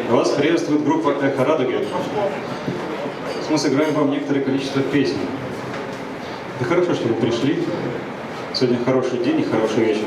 Вас приветствует группа «Эхо Радуги». Мы сыграем вам некоторое количество песен. Да хорошо, что вы пришли. Сегодня хороший день и хороший вечер.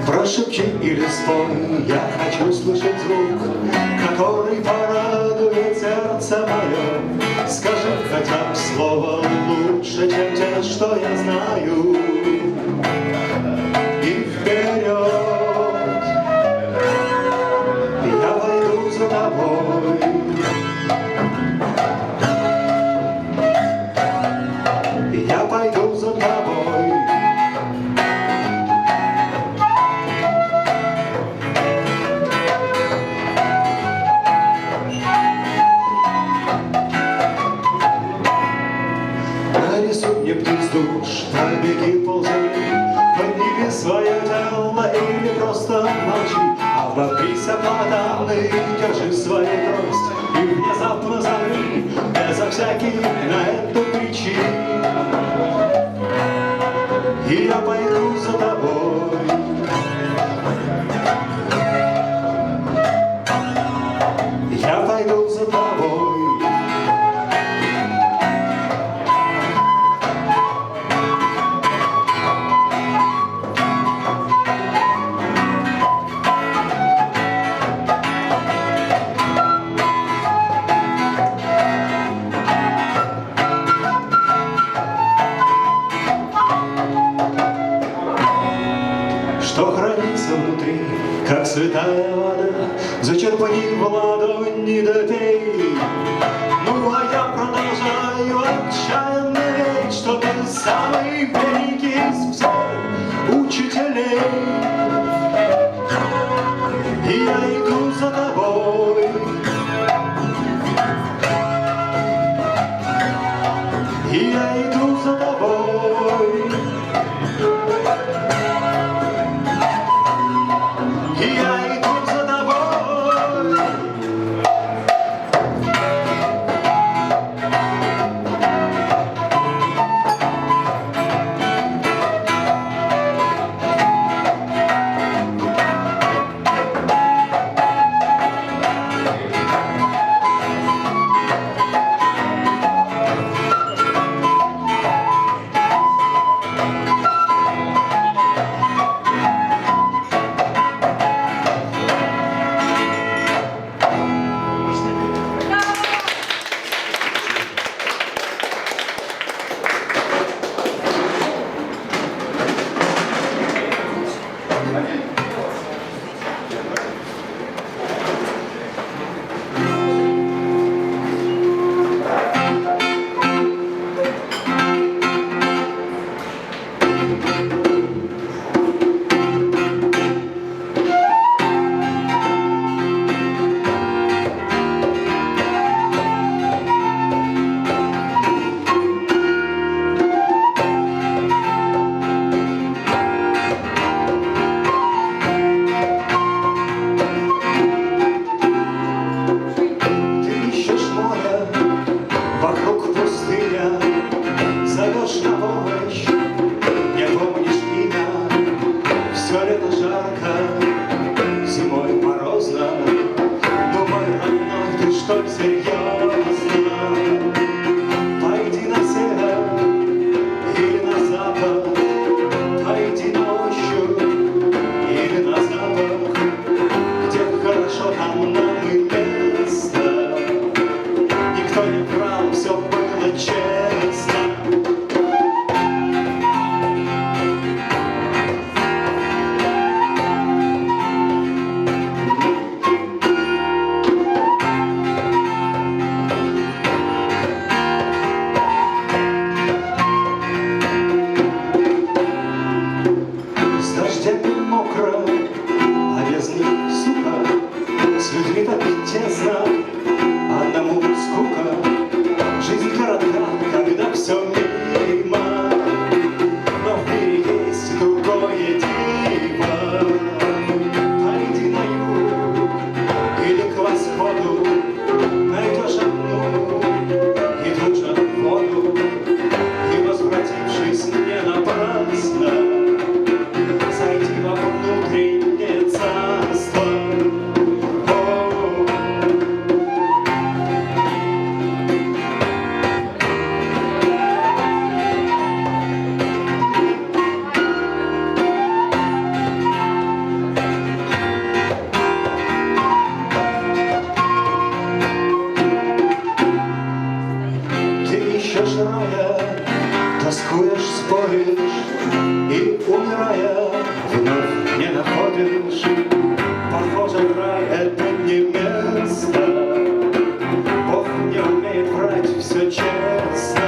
Прошепчи или спой, я хочу слышать звук, который порадует сердце мое. Скажи хотя бы слово лучше, чем те, что я знаю. И вперед я пойду за тобой. Я пойду за тобой. Нарисуй мне птиц душ, пробеги ползай, подними свое тело или просто молчи. Обопрись о и держи свою трость, и внезапно замри, безо всяких на это причин. И я пойду за тобой. Я пойду за тобой. Что хранится внутри, как святая вода, зачерпни в ладонь, не допей. Ну а я продолжаю отчаянно верить, что ты самый великий из всех учителей. И я иду за тобой. И я иду за тобой. И я иду за тобой. с людьми так тесно, одному скука. Жизнь коротка, когда все мимо, но в мире есть другое диво. Пойди на юг или к восходу, найдешь одну и тут же в воду, и, возвратившись не напрасно, зайди во внутреннее царство. Рая, тоскуешь, споришь и, умирая, вновь не находишь. Похоже, рай — это не место, Бог не умеет врать, все честно.